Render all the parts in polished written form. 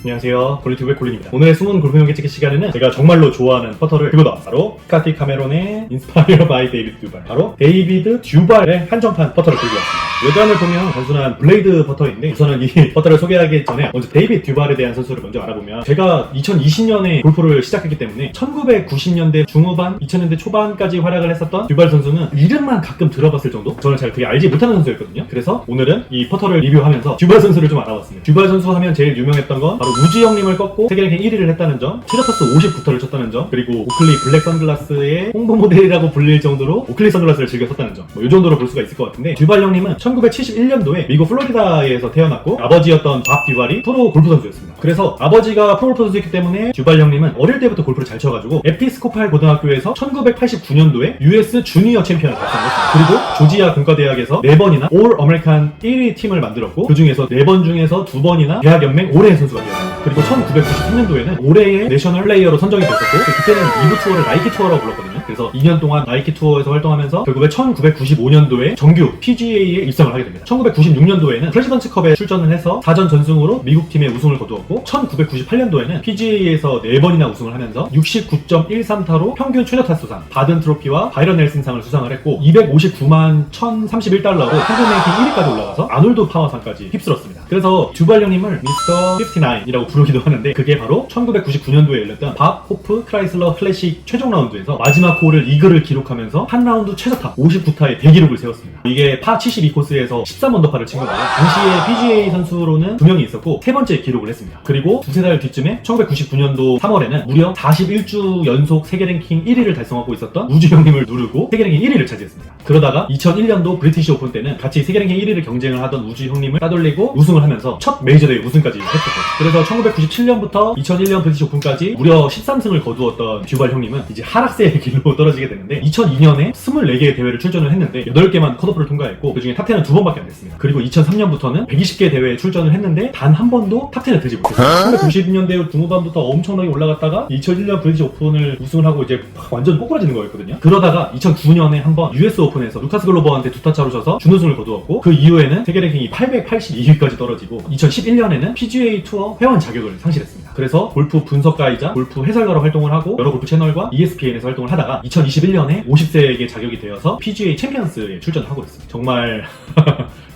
안녕하세요, 골리튜브의 골린입니다. 오늘의 숨은 골프 경기치기 시간에는 제가 정말로 좋아하는 퍼터를 들고 나왔습니다. 바로 스카티 카메론의 인스파이어 바이 데이비드 듀발, 바로 데이비드 듀발의 한정판 퍼터를 들고 왔습니다. 외관을 보면 단순한 블레이드 퍼터인데, 우선은 이 퍼터를 소개하기 전에 먼저 데이비드 듀발에 대한 선수를 먼저 알아보면, 제가 2020년에 골프를 시작했기 때문에 1990년대 중후반, 2000년대 초반까지 활약을 했었던 듀발 선수는 이름만 가끔 들어봤을 정도, 저는 잘 되게 알지 못하는 선수였거든요. 그래서 오늘은 이 퍼터를 리뷰하면서 듀발 선수를 좀 알아봤습니다. 듀발 선수 하면 제일 유명했던 건 바로 우지 형님을 꺾고 세계 랭킹 1위를 했다는 점, 최저퍼스 50부터를 쳤다는 점, 그리고 오클리 블랙 선글라스의 홍보 모델이라고 불릴 정도로 오클리 선글라스를 즐겨 썼다는 점, 이 정도로 볼 수가 있을 것 같은데, 듀발 형님은 1971년도에 미국 플로리다에서 태어났고, 아버지였던 밥 듀발이 프로 골프 선수였습니다. 그래서 아버지가 프로 골프 선수였기 때문에 듀발 형님은 어릴 때부터 골프를 잘 쳐가지고 에피스코팔 고등학교에서 1989년도에 US 주니어 챔피언을 달성했습니다. 그리고 조지아 공과대학에서 4번이나 올 아메리칸 1위 팀을 만들었고, 그 중에서 4번 중에서 2번이나 대학연맹 올해의 선수가 되었습니다. 그리고 1993년도에는 올해의 내셔널 플레이어로 선정이 됐었고, 그때는 이브 투어를 나이키 투어라고 불렀거든요. 그래서 2년 동안 나이키 투어에서 활동하면서 결국에 1995년도에 정규 PGA에 입성을 하게 됩니다. 1996년도에는 프레지던트컵에 출전을 해서 4전 전승으로 미국 팀의 우승을 거두었고, 1998년도에는 PGA에서 4번이나 우승을 하면서 69.13타로 평균 최저 타수상, 바든 트로피와 바이런 넬슨상을 수상을 했고, 259만 1031달러로 평균 랭킹 1위까지 올라가서 아놀드 파워상까지 휩쓸었습니다. 그래서 듀발 형님을 미스터 59이라고 부르기도 하는데, 그게 바로 1999년도에 열렸던 밥 호프 크라이슬러 클래식 최종 라운드에서 마지막 홀을 이글을 기록하면서 한 라운드 최저타 59타의 대기록을 세웠습니다. 이게 파 72코스에서 13언더파를 친 거고요. 당시에 PGA 선수로는 2명이 있었고 3번째 기록을 했습니다. 그리고 두세 달 뒤쯤에 1999년도 3월에는 무려 41주 연속 세계 랭킹 1위를 달성하고 있었던 우주 형님을 누르고 세계 랭킹 1위를 차지했습니다. 그러다가 2001년도 브리티시 오픈 때는 같이 세계 랭킹 1위를 경쟁을 하던 우주 형님을 따돌리고 우승을 하면서 첫 메이저 대회 우승까지 했었고, 그래서 1997년부터 2001년 브리티시 오픈까지 무려 13승을 거두었던 듀발 형님은 이제 하락세의 길로 떨어지게 되는데, 2002년에 24개의 대회를 출전을 했는데 8개만 컷오프를 통과했고, 그 중에 탑10은 2번밖에 안 됐습니다. 그리고 2003년부터는 120개 대회에 출전을 했는데 단 한 번도 탑10에 들지 못했어요. 1990년대 중후반부터 엄청나게 올라갔다가 2001년 브리티시 오픈을 우승을 하고 이제 완전 꼬꾸라지는 거였거든요. 그러다가 2009년에 한번 US 오픈에서 루카스 글로버한테 2타 차로 져서 준우승을 거두었고, 그 이후에는 세계 랭킹이 882위까지 떨어지고 2011년에는 PGA 투어 회원 자격을 상실했습니다. 그래서 골프 분석가이자 골프 해설가로 활동을 하고 여러 골프 채널과 ESPN에서 활동을 하다가 2021년에 50세에게 자격이 되어서 PGA 챔피언스에 출전을 하고 있습니다. 정말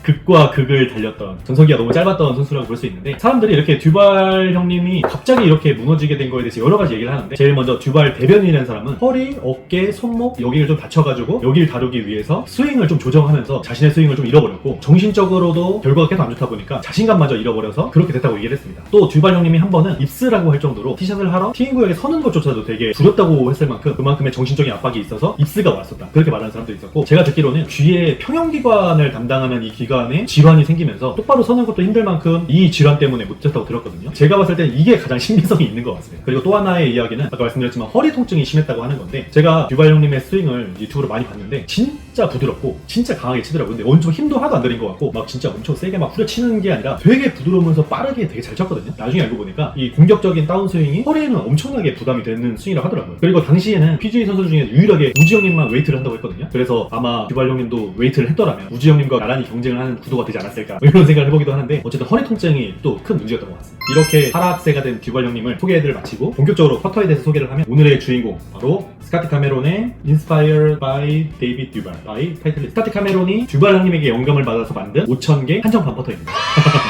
극과 극을 달렸던, 전성기가 너무 짧았던 선수라고 볼 수 있는데, 사람들이 이렇게 듀발 형님이 갑자기 이렇게 무너지게 된 거에 대해서 여러 가지 얘기를 하는데, 제일 먼저 듀발 대변인이라는 사람은 허리, 어깨, 손목 여기를 좀 다쳐가지고 여기를 다루기 위해서 스윙을 좀 조정하면서 자신의 스윙을 좀 잃어버렸고, 정신적으로도 결과가 계속 안 좋다 보니까 자신감마저 잃어버려서 그렇게 됐다고 얘기를 했습니다. 또 듀발 형님이 한 번은 입스라고 할 정도로 티샷을 하러 티잉 구역에 서는 것조차도 되게 두렵다고 했을 만큼 그만큼의 정신적인 압박이 있어서 입스가 왔었다, 그렇게 말하는 사람도 있었고, 제가 듣기로는 귀의 평형기관을 담당하는 이 기관에 질환이 생기면서 똑바로 서는 것도 힘들 만큼 이 질환 때문에 못 쳤다고 들었거든요. 제가 봤을 때는 이게 가장 신빙성이 있는 것 같습니다. 그리고 또 하나의 이야기는 아까 말씀드렸지만 허리 통증이 심했다고 하는 건데, 제가 듀발 형님의 스윙을 유튜브로 많이 봤는데 진짜 부드럽고 진짜 강하게 치더라고요. 근데 엄청 힘도 하나도 안 들인 것 같고, 막 진짜 엄청 세게 막 후려치는 게 아니라 되게 부드러우면서 빠르게 되게 잘 쳤거든요. 나중에 알고 보니까 이 공격적인 다운스윙이 허리에는 엄청나게 부담이 되는 스윙이라고 하더라고요. 그리고 당시에는 PGA 선수 중에 유일하게 우지 형님만 웨이트를 한다고 했거든요. 그래서 아마 듀발 형님도 웨이트를 했더라면 우지 형님과 나란히 경쟁을 하는 구도가 되지 않았을까, 이런 생각을 해보기도 하는데, 어쨌든 허리 통증이 또 큰 문제였던 것 같습니다. 이렇게 하락세가 된 듀발 형님을 소개를 마치고 본격적으로 퍼터에 대해서 소개를 하면, 오늘의 주인공 바로 스카티 카메론의 Inspired by David Duval by 타이틀리스트. 스카티 카메론이 듀발 형님에게 영감을 받아서 만든 5000개 한정판 퍼터입니다.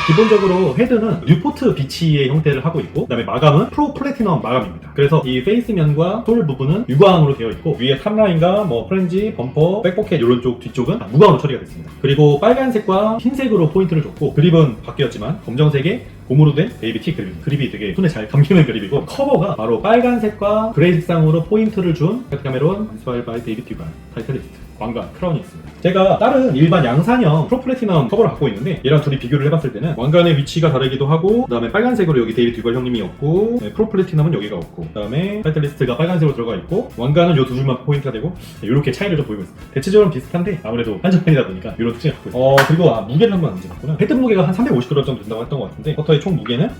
기본적으로 헤드는 뉴포트 비치의 형태를 하고 있고, 그다음에 마감은 프로 플래티넘 마감입니다. 그래서 이 페이스면과 솔 부분은 유광으로 되어 있고, 위에 탑라인과 뭐 프렌지, 범퍼, 백포켓 이런 쪽 뒤쪽은 무광으로 처리가 됐습니다. 그리고 빨간색과 흰색으로 포인트를 줬고, 그립은 바뀌었지만 검정색의 고무로 된 베이비 티 그립. 그립이 되게 손에 잘 감기는 그립이고, 커버가 바로 빨간색과 그레이 색상으로 포인트를 준 스카티 카메론 Inspired by David Duval 타이틀리스트 왕관 크라운이 있습니다. 제가 다른 일반 양산형 프로플래티넘 커버를 갖고 있는데, 얘랑 둘이 비교를 해봤을 때는 왕관의 위치가 다르기도 하고, 그 다음에 빨간색으로 여기 데이비드 듀발 형님이 없고, 네, 프로플래티넘은 여기가 없고, 그 다음에 타이틀리스트가 빨간색으로 들어가 있고, 왕관은 요 두 줄만 포인트가 되고, 네, 이렇게 차이를 좀 보이고 있습니다. 대체적으로 비슷한데 아무래도 한정판이다 보니까 이런 특징을 갖고 있습니다. 그리고 무게를 한번 문제 봤구나. 헤드 무게가 한 350g 정도 된다고 했던 것 같은데, 퍼터의 총 무게는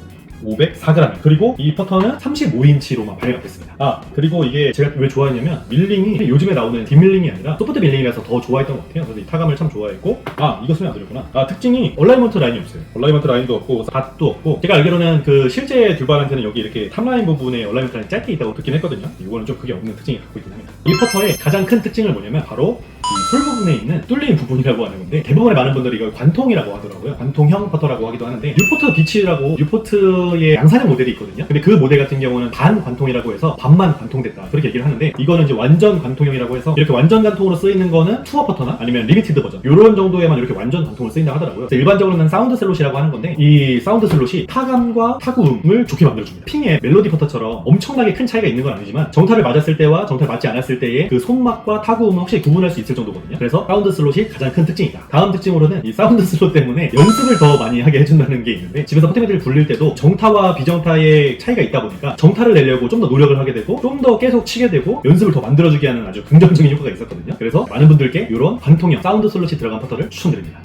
504g. 그리고 이 퍼터는 35인치로만 발매가 됐습니다. 그리고 이게 제가 왜 좋아했냐면 밀링이 요즘에 나오는 딥밀링이 아니라 소프트 밀링이라서 더 좋아했던 것 같아요. 그래서 이 타감을 참 좋아했고, 이거 설명 안 드렸구나. 특징이 얼라이먼트 라인이 없어요. 얼라이먼트 라인도 없고 닷도 없고, 제가 알기로는 그 실제 듀발한테는 여기 이렇게 탑라인 부분에 얼라이먼트 라인이 짧게 있다고 듣긴 했거든요. 이거는 좀 그게 없는 특징이 갖고 있긴 합니다. 이 퍼터의 가장 큰 특징은 뭐냐면 바로 이 솔 부분에 있는 뚫린 부분이라고 하는 건데, 대부분의 많은 분들이 이걸 관통이라고 하더라고요. 관통형 퍼터라고 하기도 하는데, 뉴포트 비치라고 뉴포트의 양산형 모델이 있거든요. 근데 그 모델 같은 경우는 반 관통이라고 해서 반만 관통됐다 그렇게 얘기를 하는데, 이거는 이제 완전 관통형이라고 해서 이렇게 완전 관통으로 쓰이는 거는 투어 퍼터나 아니면 리미티드 버전 이런 정도에만 이렇게 완전 관통으로 쓰인다고 하더라고요. 일반적으로는 사운드 슬롯이라고 하는 건데, 이 사운드 슬롯이 타감과 타구음을 좋게 만들어줍니다. 핑의 멜로디 퍼터처럼 엄청나게 큰 차이가 있는 건 아니지만 정타를 맞았을 때와 정타를 맞지 않았을 때의 그 손맛과 타구음은 확실히 구분할 수 있을 정도거든요. 그래서 사운드 슬롯이 가장 큰 특징이다. 다음 특징으로는 이 사운드 슬롯 때문에 연습을 더 많이 하게 해준다는 게 있는데, 집에서 포테미들을 굴릴 때도 정타와 비정타의 차이가 있다 보니까 정타를 내려고 좀 더 노력을 하게 되고 좀 더 계속 치게 되고 연습을 더 만들어주게 하는 아주 긍정적인 효과가 있었거든요. 그래서 많은 분들께 이런 관통형 사운드 슬롯이 들어간 퍼터를 추천드립니다.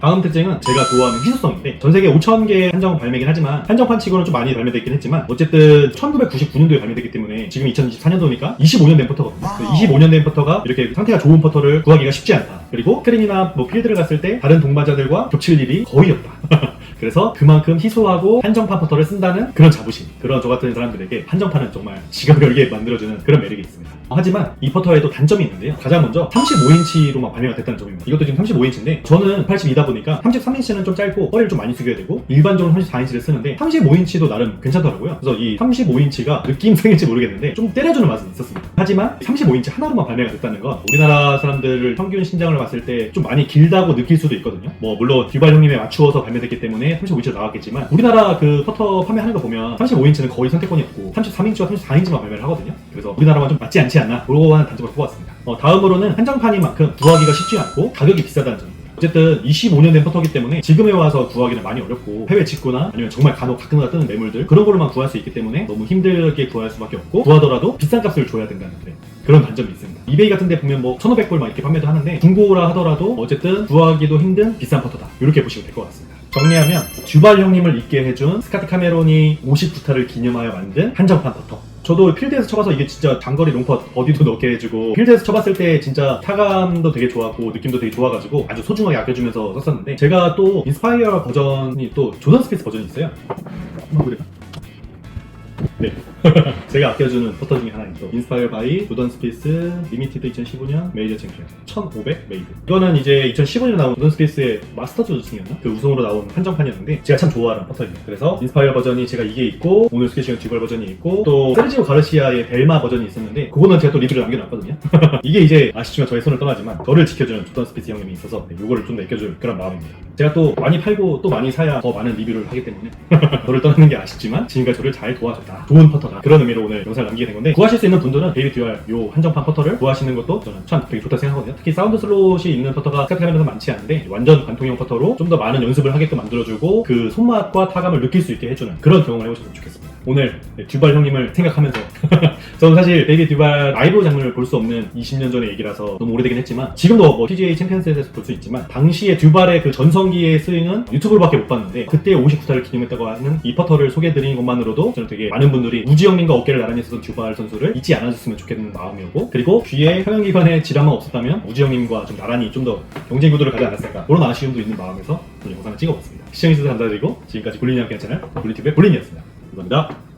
다음 특징은 제가 좋아하는 희소성인데, 전세계 5,000개 한정 발매긴 하지만 한정판 치고는 좀 많이 발매됐긴 했지만 어쨌든 1999년도에 발매됐기 때문에 지금 2024년도니까 25년 된 퍼터거든요. 25년 된 퍼터가 이렇게 상태가 좋은 퍼터를 구하기가 쉽지 않다. 그리고 스크린이나 뭐 필드를 갔을 때 다른 동반자들과 겹칠 일이 거의 없다. 그래서 그만큼 희소하고 한정판 퍼터를 쓴다는 그런 자부심, 그런 저 같은 사람들에게 한정판은 정말 지갑 열게 만들어주는 그런 매력이 있습니다. 하지만 이 퍼터에도 단점이 있는데요. 가장 먼저 35인치로만 발매가 됐다는 점입니다. 이것도 지금 35인치인데 저는 82다 보니까 33인치는 좀 짧고 허리를 좀 많이 숙여야 되고, 일반적으로 34인치를 쓰는데 35인치도 나름 괜찮더라고요. 그래서 이 35인치가 느낌상일지 모르겠는데 좀 때려주는 맛은 있었습니다. 하지만 35인치 하나로만 발매가 됐다는 건 우리나라 사람들 평균 신장을 봤을 때 좀 많이 길다고 느낄 수도 있거든요. 뭐 물론 듀발 형님에 맞추어서 발매됐기 때문에 35인치로 나왔겠지만, 우리나라 그 퍼터 판매하는 거 보면 35인치는 거의 선택권이 없고 33인치와 34인치만 발매를 하거든요. 그래서 우리나라와 좀 맞지 않지 않나, 그러한 단점을 뽑았습니다. 다음으로는 한정판인 만큼 구하기가 쉽지 않고 가격이 비싸다는 점입니다. 어쨌든 25년 된 퍼터기 때문에 지금에 와서 구하기는 많이 어렵고, 해외 직구나 아니면 정말 간혹 가끔가다 뜨는 매물들 그런 걸로만 구할 수 있기 때문에 너무 힘들게 구할 수밖에 없고, 구하더라도 비싼 값을 줘야 된다는 그런 단점이 있습니다. 이베이 같은 데 보면 뭐 1,500불 막 이렇게 판매도 하는데, 중고라 하더라도 어쨌든 구하기도 힘든 비싼 퍼터다, 이렇게 보시면 될 것 같습니다. 정리하면 듀발 형님을 잊게 해준 스카티 카메론이 50부타를 기념하여 만든 한정판 퍼터. 저도 필드에서 쳐봐서 이게 진짜 장거리 롱펫 버디도 넣게 해주고, 필드에서 쳐봤을 때 진짜 타감도 되게 좋았고 느낌도 되게 좋아가지고 아주 소중하게 아껴주면서 썼었는데, 제가 또 인스파이어 버전이 또 조던 스피스 버전이 있어요. 네. 제가 아껴주는 퍼터 중에 하나인 또 인스파이어 바이 조던 스피스 리미티드 2015년 메이저 챔피언 1500 메이드. 이거는 이제 2015년에 나온 조던 스피스의 마스터즈 우승이었나? 그 우승으로 나온 한정판이었는데 제가 참 좋아하는 퍼터입니다. 그래서 인스파이어 버전이 제가 이게 있고, 오늘 스케치형 듀발 버전이 있고, 또 세르지오 가르시아의 벨마 버전이 있었는데 그거는 제가 또 리뷰를 남겨놨거든요. 이게 이제 아쉽지만 저의 손을 떠나지만 저를 지켜주는 조던 스피스 형님이 있어서 요거를 좀 더 아껴줄 그런 마음입니다. 제가 또 많이 팔고 또 많이 사야 더 많은 리뷰를 하기 때문에 저를 떠나는 게 아쉽지만 지금까지 저를 잘 도와줬다, 좋은 퍼터다, 그런 의미로 오늘 영상을 남기게 된 건데, 구하실 수 있는 분들은 베이비 듀얼 요 한정판 퍼터를 구하시는 것도 저는 참 되게 좋다 생각하거든요. 특히 사운드 슬롯이 있는 퍼터가 스카트 카메라에서 많지 않은데, 완전 관통형 퍼터로 좀 더 많은 연습을 하게끔 만들어주고 그 손맛과 타감을 느낄 수 있게 해주는 그런 경험을 해보셨으면 좋겠습니다. 오늘 듀발 형님을 생각하면서 저는 사실 베이비 듀발 라이브 장르를 볼 수 없는 20년 전의 얘기라서 너무 오래되긴 했지만, 지금도 뭐 PGA 챔피언스에서 볼 수 있지만 당시에 듀발의 그 전성기의 스윙은 유튜브로밖에 못 봤는데, 그때 59타를 기념했다고 하는 이 퍼터를 소개해드린 것만으로도 저는 되게 많은 분들이 우지 형님과 어깨를 나란히 했었던 듀발 선수를 잊지 않아줬으면 좋겠는 마음이었고, 그리고 뒤에 평형기관에 질환만 없었다면 우지 형님과 좀 나란히 좀 더 경쟁 구도를 가지 않았을까, 그런 아쉬움도 있는 마음에서 오늘 영상을 찍어봤습니다. 시청해주셔서 감사드리고, 지금까지 굴린이 함께한 채널 굴린TV의 굴린이었습니다. 감사합니다.